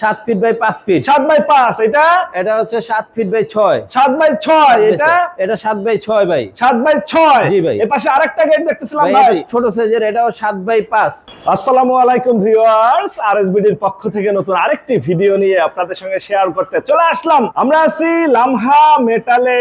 7 feet by 5 fit. 7 by 5 এটা? এটা হচ্ছে 7 ফিট বাই 6। 7 বাই 6 এটা? এটা 7 বাই 6 ভাই। 7 বাই 6। জি ভাই। এই পাশে আরেকটা গেট দেখতেছিলাম ভাই। ছোট সাইজের, এটাও 7 বাই 5। আসসালামু আলাইকুম ভিউয়ার্স, আরএসবিডির পক্ষ থেকে নতুন আরেকটি ভিডিও নিয়ে আপনাদের সঙ্গে শেয়ার করতে চলে আসলাম। আমরা আছি লামহা মেটালে,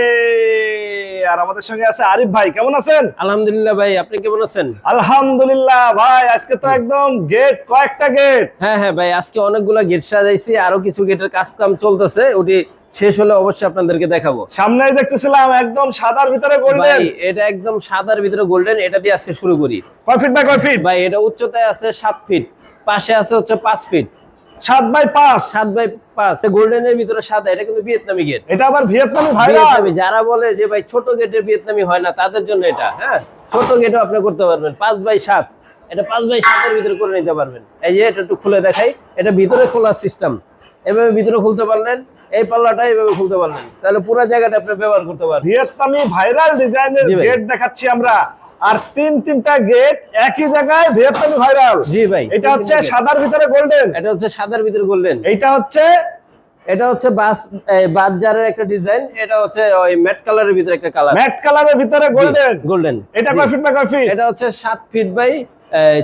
আর আমাদের সঙ্গে আছে আরিফ ভাই। কেমন আছেন? আলহামদুলিল্লাহ ভাই, আপনি কেমন আছেন? আলহামদুলিল্লাহ ভাই। আজকে তো একদম গেট, কয়েকটা গেট। হ্যাঁ ভাই, আজকে অনেকগুলা গেট সাজাইছি, আরো কিছু গেটের কাজ কাম চলতেছে, ওটি শেষ হলে অবশ্যই আপনাদেরকে দেখাবো। সামনেই দেখতেছিলাম একদম সাদার ভিতরে গোল্ডেন। এটা একদম সাদার ভিতরে গোল্ডেন, এটা দিয়ে আজকে শুরু করি। কয় ফিট বাই কয় ফিট ভাই এটা উচ্চতায় আছে 7 ফিট, পাশে আছে হচ্ছে 5 ফিট। 7 বাই 5। 7 বাই 5 গোল্ডেনের ভিতরে সাদা, এটা কিন্তু ভিয়েতনামি গেট। এটা আবার ভিয়েতনামি ভাইরাল। যারা বলে যে ভাই ছোট গেটের ভিয়েতনামি হয় না, তাদের জন্য এটা। হ্যাঁ, ছোট গেটও আপনি করতে পারবেন 5 বাই 7। এটা 5 বাই 7 এর ভিতরে করে নিতে পারবেন। এই যে এটা একটু খুলে দেখাই, এটা ভিতরে খোলার সিস্টেম। এভাবে ভিতরে খুলতে পারলেন, এই পাল্লাটা এইভাবে খুলতে পারলেন, তাহলে পুরো জায়গাটা আপনি ব্যবহার করতে পারবেন। ভিয়েতনামি ভাইরাল ডিজাইনের গেট দেখাচ্ছি আমরা, আর তিনটা গেট একই জায়গায় ভিয়েতনামি ভাইরাল। জি ভাই, এটা হচ্ছে সাদার ভিতরে গোল্ডেন। এটা হচ্ছে সাদার ভিতরে গোল্ডেন। এটা হচ্ছে বাজারের একটা ডিজাইন। এটা হচ্ছে ওই ম্যাট কালারের ভিতরে একটা কালার, ম্যাট কালারের ভিতরে গোল্ডেন। এটা কয় ফিট বাই কয় ফিট? এটা হচ্ছে 7 ফিট বাই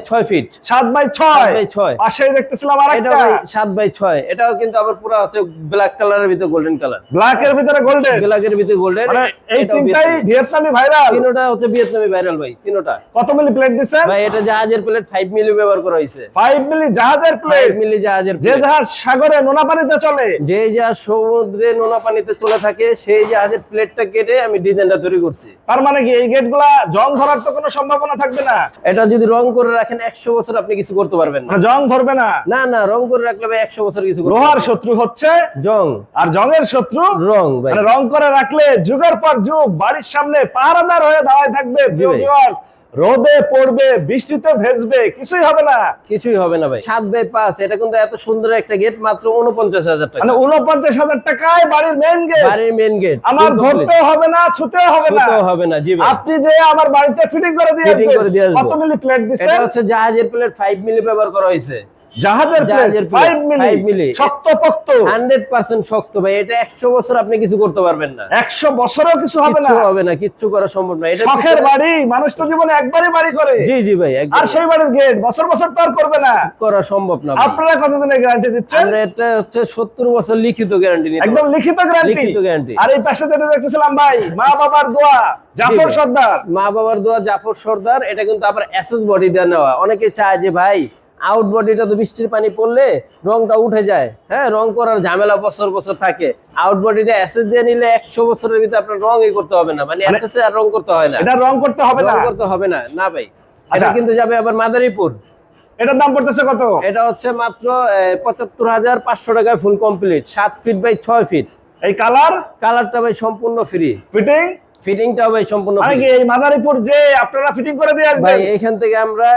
6 ফিট। 7 বাই 6। পাশেই দেখতেছিলাম আরেকটা। এটা ভাই 7 বাই 6। এটাও কিন্তু আবার পুরো হচ্ছে ব্ল্যাক কালারের ভিতরে গোল্ডেন কালার। ব্ল্যাক এর ভিতরে গোল্ডেন, ব্ল্যাক এর ভিতরে গোল্ডেন। মানে এই তিনটাই ভিয়েতনামি ভাইরাল। তিনটা হচ্ছে ভিয়েতনামি ভাইরাল ভাই, তিনটা। কত মিলি প্লেট দিছেন ভাই? এটা জাহাজের প্লেট 5 মিলি ব্যবহার করা হয়েছে। 5 মিলি জাহাজের প্লেট। 5 মিলি জাহাজের যে প্লেট। জাহাজ সাগরে নোনা পানিতে চলে, যে জাহাজ সমুদ্রে নোনা পানিতে চলে থাকে, সেই জাহাজের প্লেটটা কেটে আমি ডিজাইনটা তৈরি করছি। তার মানে কি এই গেটগুলা জং ধরার তো কোনো সম্ভাবনা থাকবে না? এটা যদি রং করে রাখেন 100 বছর আপনি কিছু করতে পারবেন না। জং ধরবে না? না না, রং করে রাখলে ভাই 100 বছর কিছু করতে লোহার পারবেন না। শত্রু হচ্ছে জং, আর জংয়ের শত্রু রং ভাই। মানে রং করে রাখলে যুগের পর যুগ বাড়ির সামনে পাহারাদার হয়ে দাঁড়ায় থাকবে। ভিউয়ার্স, রোদে পড়বে, বৃষ্টিতে ভেজবে, কিছুই হবে না। কিছুই হবে না ভাই। 7 বাই 5, এটা কিন্তু এত সুন্দর একটা গেট, মাত্র 49,000 টাকা। মানে 49,000 টাকায় বাড়ির মেইন গেট। বাড়ির মেইন গেট আমার ধরতেও হবে না, ছুতেও হবে না। ছুতেও হবে না। জি ভাই, আপনি যে আমার বাড়িতে ফিটিং করে দিয়ে আসবেন। কত মিলি প্লেট দিছেন? এটা হচ্ছে জাহাজের প্লেট 5 মিলি ব্যবহার করা হয়েছে। জাহাজের প্লেট 5 মিলি শক্ত পোক্ত, 100% শক্ত ভাই। এটা 100 বছর আপনি কিছু করতে পারবেন না। 100 বছরও কিছু হবে না। কিছু হবে না, কিচ্ছু করা সম্ভব না। এটা শখের বাড়ি, মানুষ তো জীবনে একবারই বাড়ি করে। জি জি ভাই, আর সেই বাড়ির গেট বছর বছর তো আর করবে না, করা সম্ভব না। আপনারা কতদিনের গ্যারান্টি দিচ্ছেন? আমরা এটা হচ্ছে 70 বছর লিখিত গ্যারান্টি নিতে। একদম লিখিত গ্যারান্টি। আর এই পাশে যেটা দেখতেছিলাম ভাই, মা বাবার দোয়া জাফর সর্দার। মা বাবার দোয়া জাফর সর্দার। এটা কিন্তু আবার এসএস বডি দিয়ে নেওয়া। অনেকে চায় যে ভাই আউট বডিটা তো বৃষ্টির পানি পড়লে রংটা উঠে যায়, হ্যাঁ, রং করার ঝামেলা বছর বছর থাকে। আউট বডিটা এসএস দিয়ে নিলে 100 বছরের ভিতরে আপনার রংই করতে হবে না। মানে এসএস আর রং করতে হয় না। এটা রং করতে হবে না, রং করতে হবে না। না ভাই, এটা কিন্তু যাবে আবার মাদারীপুর। এটার দাম পড়তেছে কত? এটা হচ্ছে মাত্র 75,500 টাকায় full complete. 7 feet by 6 feet. এই কালারটা ভাই সম্পূর্ণ ফ্রি। ফিটিংটাও ভাই সম্পূর্ণ ফ্রি। এই মাদারীপুর যে আপনারা ফিটিং করে দিয়ে আসবেন ভাই, এখান থেকে আমরা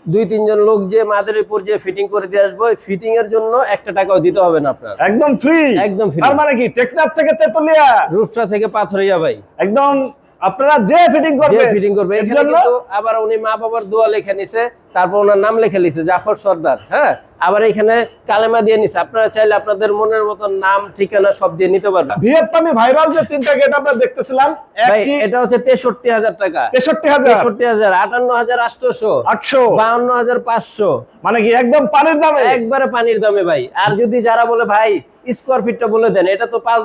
2-3 জন লোক যে মাদারীপুর যে ফিটিং করে দিয়ে আসবো। ফিটিং এর জন্য 1 টাকাও দিতে হবে না আপনার, একদম ফ্রি। একদম ফ্রি। তার মানে কি টেকনাফ থেকে তেতুলিয়া, রূপসা থেকে পাথরিয়া ভাই, একদম আপনারা যে ফিটিং করবে এখানে কিন্তু আবার উনি মা বাবার দোয়া লিখে নিছে, তারপর ওনার নাম লিখে নিছে জাফর সর্দার। হ্যাঁ, আবার এখানে কালেমা দিয়ে নিছে। আপনারা চাইলে আপনাদের মনের মতন নাম ঠিকানা সব দিয়ে নিতে পারবেন। ভিয়েতনামি ভাইরাল যে তিনটা গেট আমরা দেখতেছিলাম, ভাই এটা হচ্ছে 63,000 টাকা। 63,000, 58,800, 52,500। মানে কি একদম পানির দামে, একবারে পানির দামে ভাই। আর যদি যারা বলে ভাই স্কোয়ার ফিটটা বলে দেন, এটা তো 5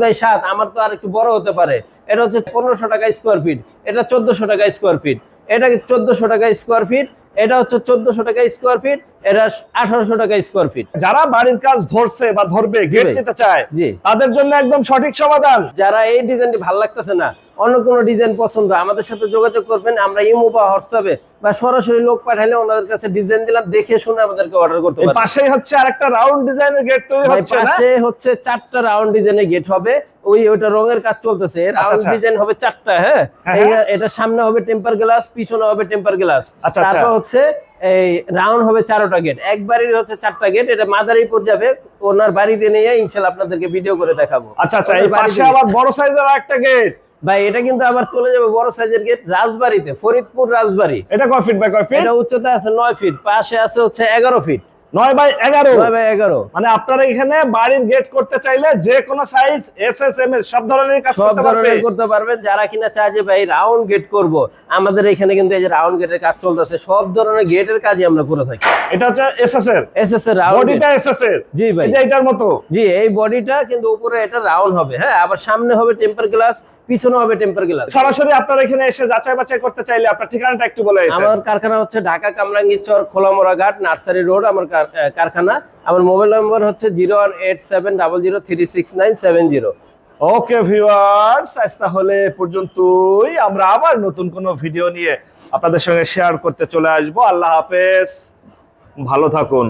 বাই 7, আমার তো আর একটু বড় হতে পারে। এটা হচ্ছে 1500 টাকা স্কোয়ার ফিট, এটা 1400 টাকা স্কোয়ার ফিট, এটা 1400 টাকা স্কোয়ার ফিট, এটা হচ্ছে 1400 টাকা স্কোয়ার ফিট, এটা 1800 টাকা স্কোয়ার ফিট। যারা বাড়ির কাজ ধরছে বা ধরবে, গেট নিতে চায়, তাদের জন্য একদম সঠিক সমাধান। যারা এই ডিজাইনটি ভালো লাগতেছে না, অন্য কোনো ডিজাইন পছন্দ, আমাদের সাথে যোগাযোগ করবেন। আমরা ইমো বা হোয়াটসঅ্যাপে বা সরাসরি লোক পাঠালে ওনাদের কাছে ডিজাইন দিলাম, দেখে শুনে আমাদেরকে অর্ডার করতে পারবেন। পাশেই হচ্ছে আরেকটা রাউন্ড ডিজাইনের গেট তৈরি হচ্ছে না? পাশে হচ্ছে 4টা রাউন্ড ডিজাইনের গেট হবে। ওইটা রঙের কাজ চলতেছে। রাউন্ড ডিজাইন হবে 4টা। হ্যাঁ, এটা সামনে হবে টেম্পার গ্লাস, পিছনে হবে টেম্পার গ্লাস। তারপর হচ্ছে এই রাউন্ড হবে 4টা গেট। একবারই হচ্ছে 4টা গেট। এটা মাদারীপুর যাবে, ওনার বাড়িতে নিয়ে ইনশাআল্লাহ আপনাদেরকে ভিডিও করে দেখাবো। আচ্ছা, এই পাশে আবার বড় সাইজের একটা গেট ভাই, এটা কিন্তু আবার চলে যাবে বড় সাইজের গেট রাজবাড়িতে, ফরিদপুর রাজবাড়ি। এটা কয় ফিট বাই কয় ফিট? এটা উচ্চতা আছে 9 ফিট, পাশে আছে হচ্ছে 11 ফিট। 9x11 9x11 মানে আপনারা এখানে বাড়ির গেট করতে চাইলে যে কোনো সাইজ এসএসএম এর সব ধরনের কাজ সব করতে পারবে। ধরনের করতে পারবেন। যারা কিনা চায় যে ভাই রাউন্ড গেট করব, আমাদের এখানে কিন্তু এই যে রাউন্ড গেটের কাজ চলতেছে, সব ধরনের গেটের কাজই আমরা করে থাকি। এটা হচ্ছে এসএস এর রাউন্ড বডিটা এসএস এর। জি ভাই, এই যে এটার মতো। জি, এই বডিটা কিন্তু উপরে এটা রাউন্ড হবে, হ্যাঁ, আবার সামনে হবে টেম্পার গ্লাস, পিছনে হবে টেম্পার গ্লাস। সরাসরি আপনারা এখানে এসে যাচাই বাছাই করতে চাইলে আপনার ঠিকানাটা একটু বলে দিন। আমার কারখানা হচ্ছে ঢাকা কামরাঙ্গীরচর খোলামোড়া ঘাট নার্সারি রোড আমার কারখানা। আমার মোবাইল নম্বর হচ্ছে 01870036970। ওকে ভিউয়ার্স, আজ তাহলে এ পর্যন্তই। আমরা আবার নতুন কোনো ভিডিও নিয়ে আপনাদের সঙ্গে শেয়ার করতে চলে আসবো। আল্লাহ হাফেজ, ভালো থাকুন।